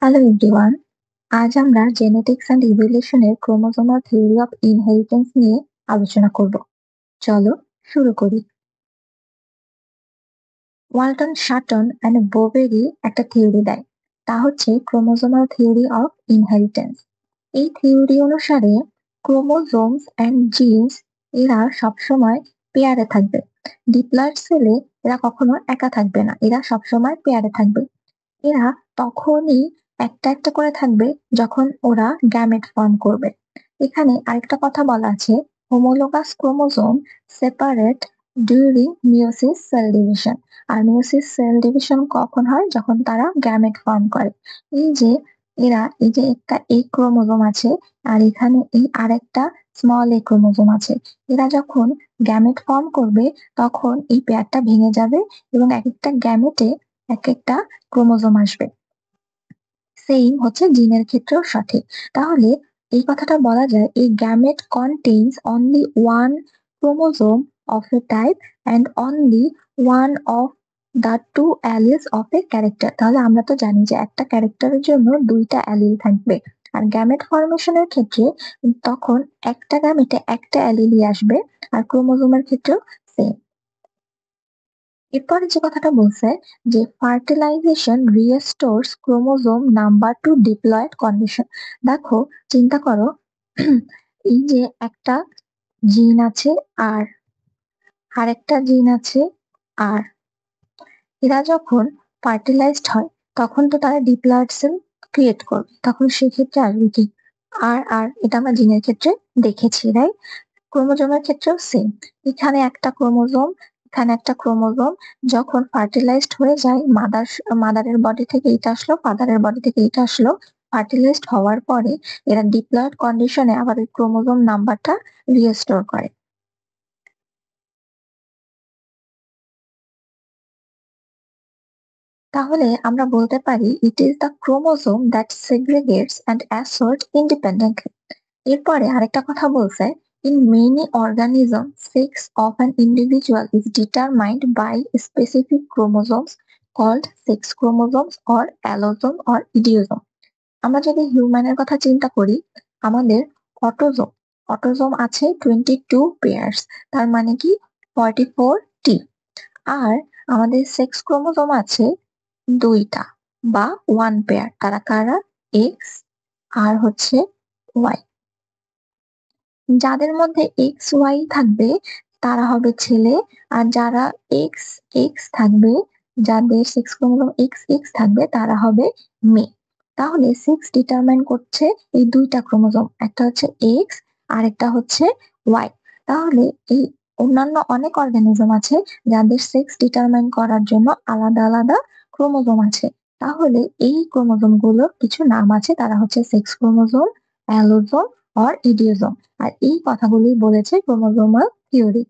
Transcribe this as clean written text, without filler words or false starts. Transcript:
Hello everyone. আজ আমরা genetics and ইভলিউশনের ক্রোমোজোমাল থিওরি অফ ইনহেরিটেন্স নিয়ে আলোচনা করব। চলো শুরু করি। ওয়ালটন, শাটন অ্যান্ড বোবেরি একটা থিওরি দেয়, তা হচ্ছে ক্রোমোজোমাল থিওরি অফ ইনহেরিটেন্স। এই থিওরি অনুসারে ক্রোমোজোমস অ্যান্ড জিনস এরা সবসময় পেয়ারে থাকবে। ডিপ্লয়েড সেলে এরা কখনো একা থাকবে না, এরা সবসময় পেয়ারে থাকবে। এরা তখনই একটা একটা করে থাকবে যখন ওরা গ্যামেট ফর্ম করবে। এখানে আরেকটা কথা বলা আছে, homologous chromosome separate during meiosis cell division. আর মিওসিস সেল ডিভিশন কখন হয়? যখন তারা গ্যামেট ফর্ম করে। এই যে এই যে একটা এ ক্রোমোজোম আছে, আর এখানে এই আরেকটা স্মল এ ক্রোমোজোম আছে। এরা যখন গ্যামেট ফর্ম করবে তখন এই পেয়ারটা ভেঙে যাবে এবং এক একটা গ্যামেটে এক একটা ক্রোমোজোম আসবে। সেইম হচ্ছে জিনের ক্ষেত্রেও সঠিক। তাহলে এই কথাটা বলা যায়, এই gamete contains only one chromosome of a type and only one of the two alleles of a character. তাহলে আমরা তো জানি যে একটা ক্যারেক্টারের জন্য দুইটা অ্যালিল থাকবে। আর গ্যামেট ফরমেশনের ক্ষেত্রে তখন একটা গ্যামেটে একটা অ্যালিলই আসবে, আর ক্রোমোজোমের ক্ষেত্রেও সেম। এরপরে যে কথাটা বলছে যে fertilization restores chromosome number to diploid condition. দেখো, চিন্তা করো, এই যে একটা জিন আছে আর আরেকটা জিন আছে, আর এরা যখন ফার্টিলাইজড হয় তখন তো তারা ডিপ্লয়েড সেল ক্রিয়েট করবে, তখন সেক্ষেত্রে আসবে কি আর আর এটা আমরা জিনের ক্ষেত্রে দেখেছি, রাইট? ক্রোমোজোমের ক্ষেত্রেও সেম। এখানে একটা ক্রোমোজোম, এখানে একটা ক্রোমোজোম যখন ফার্টিলাইজড হয়ে যায়, মাদারের বডি থেকে এটা আসলো, ফাদারের বডি থেকে এটা আসলো, ফার্টিলাইজড হওয়ার পরে এরা ডিপ্লয়েড কন্ডিশনে আবার ওই ক্রোমোজোম নাম্বারটা রিস্টোর করে। তাহলে আমরা বলতে পারি it is the chromosome that segregates and assort independently. এরপরে আরেকটা কথা বলছে, in many organism sex of an individual is determined by specific chromosomes called sex chromosomes or allosome or idiosome. আমরা যদি হিউম্যানের কথা চিন্তা করি, আমাদের অটোজোম অটোজোম আছে 22 পেয়ার্স, তার মানে কি 44টি। আর আমাদের সেক্স ক্রোমোজোম আছে দুইটা বা ওয়ান পেয়ার, কারা কারা? এক্স আর হচ্ছে ওয়াই। যাদের মধ্যে এক্স ওয়াই থাকবে তারা হবে ছেলে, আর যারা এক্স এক্স থাকবে, যাদের সেক্স ক্রোমোজোম এক্স এক্স থাকবে তারা হবে মেয়ে। তাহলে সেক্স ডিটারমাইন করছে এই দুইটা ক্রোমোজোম, একটা হচ্ছে এক্স আর একটা হচ্ছে ওয়াই। তাহলে এই অন্যান্য অনেক অর্গানিজম আছে যাদের সেক্স ডিটারমাইন করার জন্য আলাদা আলাদা ক্রোমোজোম আছে। তাহলে এই ক্রোমোজোম গুলোর কিছু নাম আছে, তারা হচ্ছে সেক্স ক্রোমোজোম, অ্যালোজোম অর ইডিওজোম। আর এই কথাগুলি বলেছে ক্রোমোজোমাল থিওরি।